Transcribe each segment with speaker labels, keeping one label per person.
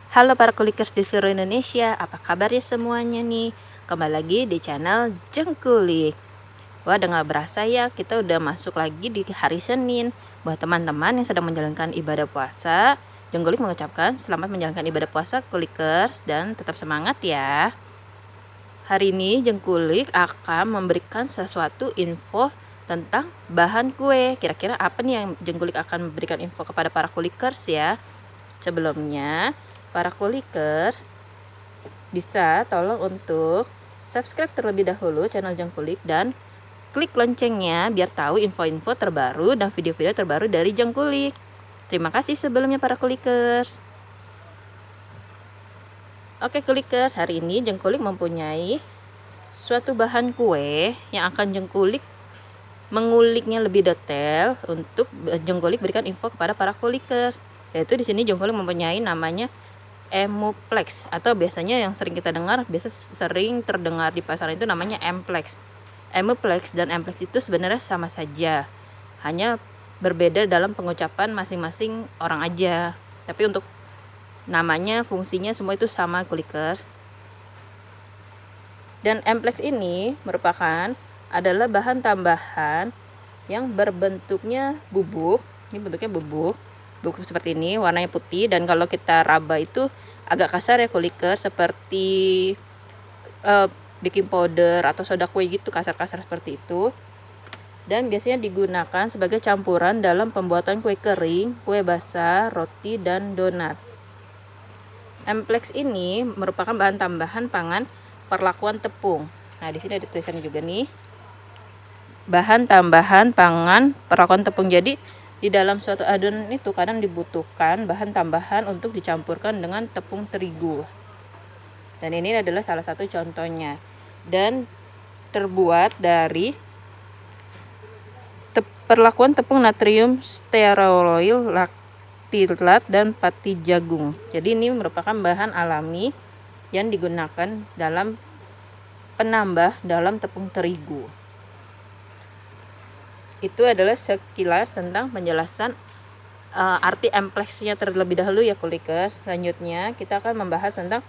Speaker 1: Halo para kulikers di seluruh Indonesia, apa kabarnya semuanya nih? Kembali lagi di channel Jengkulik. Wah, udah gak berasa ya, kita udah masuk lagi di hari Senin. Buat teman-teman yang sedang menjalankan ibadah puasa, Jengkulik mengucapkan selamat menjalankan ibadah puasa kulikers dan tetap semangat ya. Hari ini Jengkulik akan memberikan sesuatu info tentang bahan kue. Kira-kira apa nih yang Jengkulik akan memberikan info kepada para kulikers ya? Sebelumnya, para kulikers bisa tolong untuk subscribe terlebih dahulu channel Jengkulik dan klik loncengnya biar tahu info-info terbaru dan video-video terbaru dari Jengkulik. Terima kasih sebelumnya para kulikers. Oke kulikers, hari ini Jengkulik mempunyai suatu bahan kue yang akan Jengkulik menguliknya lebih detail untuk Jengkulik berikan info kepada para kulikers. Yaitu di sini Jengkulik mempunyai namanya Emuplex, atau biasanya yang sering kita dengar, sering terdengar di pasaran itu namanya Emplex. Emuplex dan Emplex itu sebenarnya sama saja, hanya berbeda dalam pengucapan masing-masing orang aja. Tapi untuk namanya, fungsinya semua itu sama kulikers. Dan Emplex ini adalah bahan tambahan yang berbentuknya bubuk. Ini bentuknya bubuk seperti ini, warnanya putih, dan kalau kita raba itu agak kasar ya kuliker, seperti baking powder atau soda kue gitu, kasar-kasar seperti itu. Dan biasanya digunakan sebagai campuran dalam pembuatan kue kering, kue basah, roti, dan donat. Emplex ini merupakan bahan tambahan pangan perlakuan tepung. Nah, di sini ada tulisannya juga nih. Bahan tambahan pangan perlakuan tepung. Jadi di dalam suatu adonan itu kadang dibutuhkan bahan tambahan untuk dicampurkan dengan tepung terigu. Dan ini adalah salah satu contohnya. Dan terbuat dari perlakuan tepung natrium stearoyl, laktilat, dan pati jagung. Jadi ini merupakan bahan alami yang digunakan dalam penambah dalam tepung terigu. Itu adalah sekilas tentang penjelasan arti Emplexnya terlebih dahulu ya kulikers. Selanjutnya kita akan membahas tentang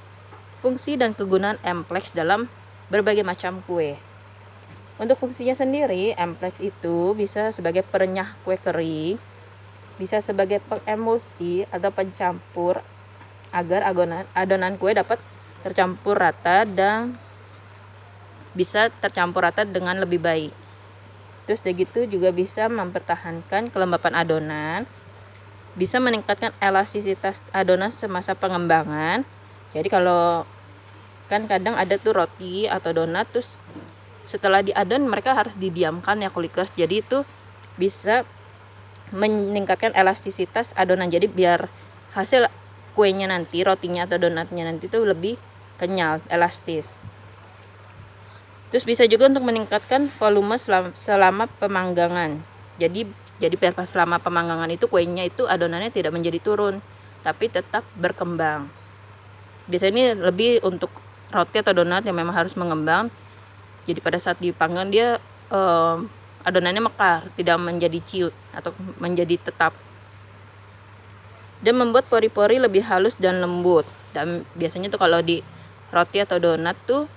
Speaker 1: fungsi dan kegunaan Emplex dalam berbagai macam kue. Untuk fungsinya sendiri, Emplex itu bisa sebagai perenyah kue kering, bisa sebagai pengemulsi atau pencampur agar adonan kue dapat tercampur rata dan bisa tercampur rata dengan lebih baik. Terus begitu juga bisa mempertahankan kelembapan adonan, bisa meningkatkan elastisitas adonan semasa pengembangan. Jadi kalau kan kadang ada tuh roti atau donat, terus setelah diadon mereka harus didiamkan ya kulikers. Jadi itu bisa meningkatkan elastisitas adonan. Jadi biar hasil kuenya nanti, rotinya atau donatnya nanti itu lebih kenyal, elastis. Terus bisa juga untuk meningkatkan volume selama pemanggangan. Jadi selama pemanggangan itu kuenya itu adonannya tidak menjadi turun, tapi tetap berkembang. Biasanya ini lebih untuk roti atau donat yang memang harus mengembang. Jadi pada saat dipanggang dia adonannya mekar, tidak menjadi ciut atau menjadi tetap. Dan membuat pori-pori lebih halus dan lembut. Dan biasanya tuh kalau di roti atau donat tuh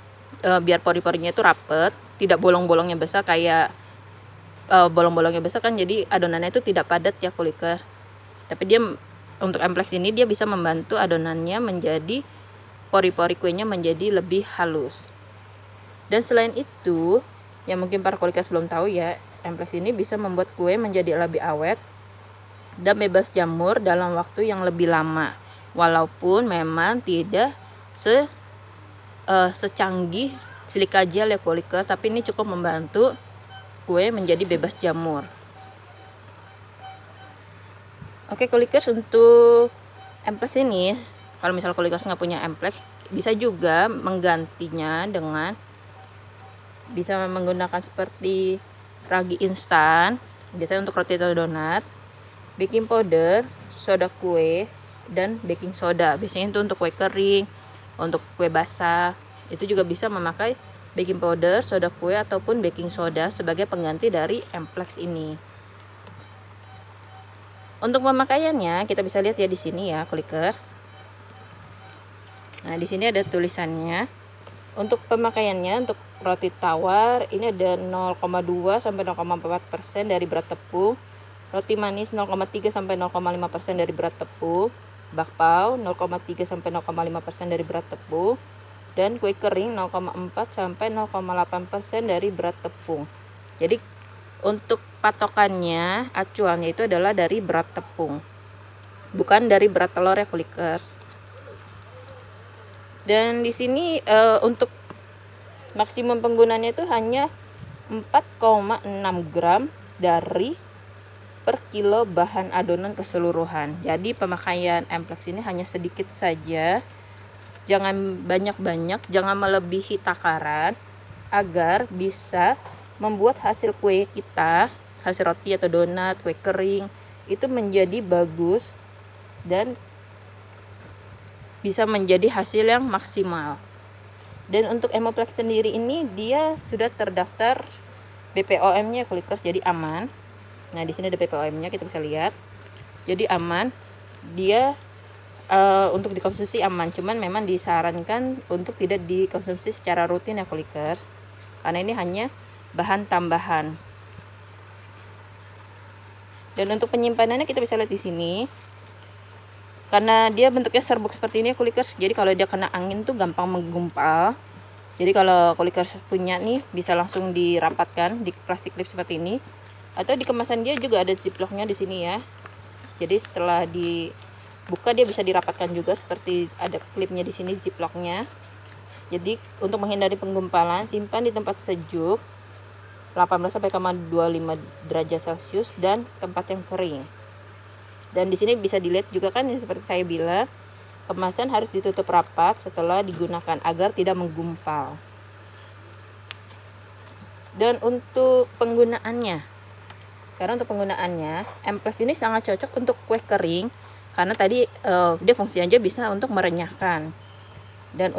Speaker 1: biar pori-porinya itu rapet, tidak bolong-bolongnya besar kayak bolong-bolongnya besar kan, jadi adonannya itu tidak padat ya kuliker. Tapi dia untuk Emplex ini dia bisa membantu adonannya menjadi pori-pori kuenya menjadi lebih halus. Dan selain itu, yang mungkin para kulikers belum tahu ya, Emplex ini bisa membuat kue menjadi lebih awet dan bebas jamur dalam waktu yang lebih lama, walaupun memang tidak secanggih silika gel ya kulikers, tapi ini cukup membantu kue menjadi bebas jamur. Oke kulikers, untuk Emplex ini kalau misal kulikers nggak punya Emplex, bisa juga menggantinya dengan bisa menggunakan seperti ragi instan, biasanya untuk roti atau donat, baking powder, soda kue, dan baking soda. Biasanya itu untuk kue kering, untuk kue basah. Itu juga bisa memakai baking powder, soda kue, ataupun baking soda sebagai pengganti dari Emplex ini. Untuk pemakaiannya kita bisa lihat ya di sini ya kulikers. Nah, di sini ada tulisannya. Untuk pemakaiannya, untuk roti tawar ini ada 0,2 sampai 0,4% dari berat tepung. Roti manis 0,3 sampai 0,5% dari berat tepung. Bakpao 0,3 sampai 0,5% dari berat tepung. Dan kue kering 0,4 sampai 0,8% dari berat tepung. Jadi untuk patokannya, acuannya itu adalah dari berat tepung, bukan dari berat telur ya kulikers. Dan di sini untuk maksimum penggunaannya itu hanya 4,6 gram dari per kilo bahan adonan keseluruhan. Jadi pemakaian emplex ini hanya sedikit saja, jangan banyak-banyak, jangan melebihi takaran, agar bisa membuat hasil kue kita, hasil roti atau donat, kue kering itu menjadi bagus dan bisa menjadi hasil yang maksimal. Dan untuk Emoplex sendiri ini dia sudah terdaftar BPOM-nya kulikers, jadi aman. Nah, di sini ada BPOM-nya, kita bisa lihat. Jadi aman. Dia untuk dikonsumsi aman, cuman memang disarankan untuk tidak dikonsumsi secara rutin ya kulikers, karena ini hanya bahan tambahan. Dan untuk penyimpanannya kita bisa lihat di sini. Karena dia bentuknya serbuk seperti ini ya kulikers, jadi kalau dia kena angin tuh gampang menggumpal. Jadi kalau kulikers punya nih, bisa langsung dirapatkan di plastik clip seperti ini, atau di kemasan dia juga ada ziplocknya di sini ya. Jadi setelah dibuka dia bisa dirapatkan juga, seperti ada klipnya di sini ziplocknya. Jadi untuk menghindari penggumpalan, simpan di tempat sejuk 18-25 derajat Celcius dan tempat yang kering. Dan di sini bisa dilihat juga kan, seperti saya bilang, kemasan harus ditutup rapat setelah digunakan agar tidak menggumpal. Dan untuk penggunaannya, sekarang untuk penggunaannya, emplex ini sangat cocok untuk kue kering karena tadi dia fungsinya aja bisa untuk merenyahkan, dan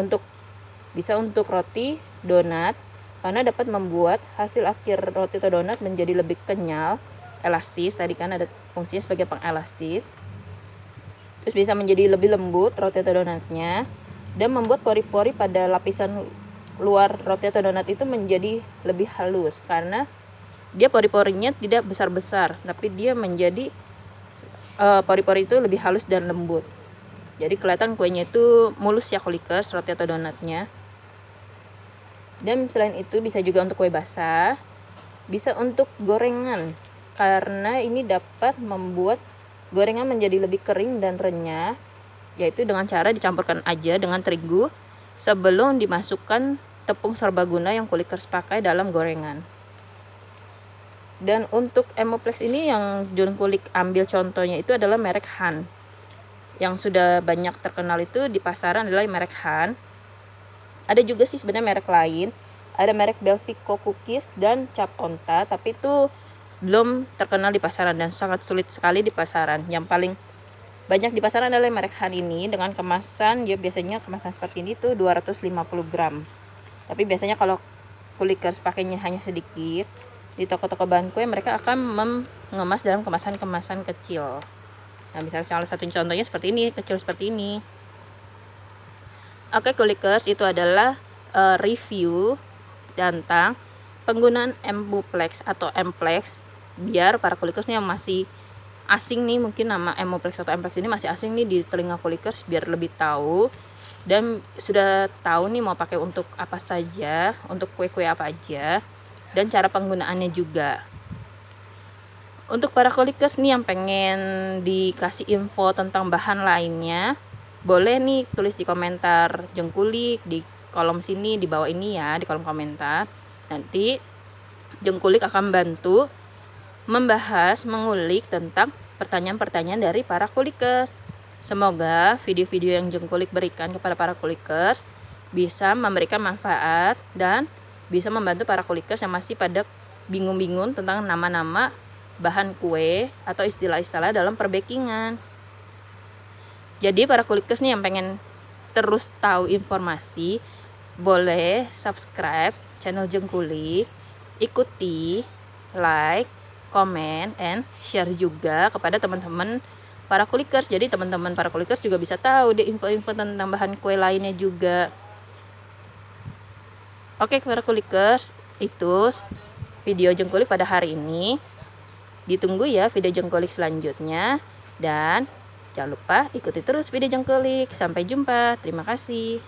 Speaker 1: bisa untuk roti, donat, karena dapat membuat hasil akhir roti atau donat menjadi lebih kenyal, elastis. Tadi kan ada fungsinya sebagai pengelastis. Terus bisa menjadi lebih lembut roti atau donatnya, dan membuat pori-pori pada lapisan luar roti atau donat itu menjadi lebih halus, karena dia pori-porinya tidak besar-besar, tapi dia menjadi pori-pori itu lebih halus dan lembut. Jadi kelihatan kuenya itu mulus ya kulikers, roti atau donatnya. Dan selain itu bisa juga untuk kue basah, bisa untuk gorengan, karena ini dapat membuat gorengan menjadi lebih kering dan renyah, yaitu dengan cara dicampurkan aja dengan terigu sebelum dimasukkan tepung serbaguna yang kulikers pakai dalam gorengan. Dan untuk Emoplex ini yang John Kulik ambil contohnya itu adalah merek Han. Yang sudah banyak terkenal itu di pasaran adalah merek Han. Ada juga sih sebenarnya merek lain. Ada merek Belvico Cookies dan Cap Onta, tapi itu belum terkenal di pasaran dan sangat sulit sekali di pasaran. Yang paling banyak di pasaran adalah merek Han ini, dengan kemasan, dia biasanya kemasan seperti ini tuh 250 gram. Tapi biasanya kalau kulikers pakainya hanya sedikit, di toko-toko bahan kue mereka akan mengemas dalam kemasan-kemasan kecil. Nah, misalnya salah satu contohnya seperti ini, kecil seperti ini. Oke kulikers, itu adalah review tentang penggunaan Emoplex atau Emplex, biar para kulikers yang masih asing nih, mungkin nama Emoplex atau Emplex ini masih asing nih di telinga kulikers, biar lebih tahu dan sudah tahu nih mau pakai untuk apa saja, untuk kue-kue apa aja, dan cara penggunaannya juga. Untuk para kulikers nih yang pengen dikasih info tentang bahan lainnya, boleh nih tulis di komentar Jengkulik di kolom sini di bawah ini ya, di kolom komentar. Nanti Jengkulik akan bantu membahas, mengulik tentang pertanyaan-pertanyaan dari para kulikers. Semoga video-video yang Jengkulik berikan kepada para kulikers bisa memberikan manfaat dan bisa membantu para kulikers yang masih pada bingung-bingung tentang nama-nama bahan kue atau istilah-istilah dalam perbakingan. Jadi para kulikers nih yang pengen terus tahu informasi, boleh subscribe channel Jengkulik, ikuti, like, comment, and share juga kepada teman-teman para kulikers. Jadi teman-teman para kulikers juga bisa tahu deh info-info tentang bahan kue lainnya juga. Oke para kulikers, itu video jengkolik pada hari ini. Ditunggu ya video jengkolik selanjutnya. Dan jangan lupa ikuti terus video jengkolik. Sampai jumpa. Terima kasih.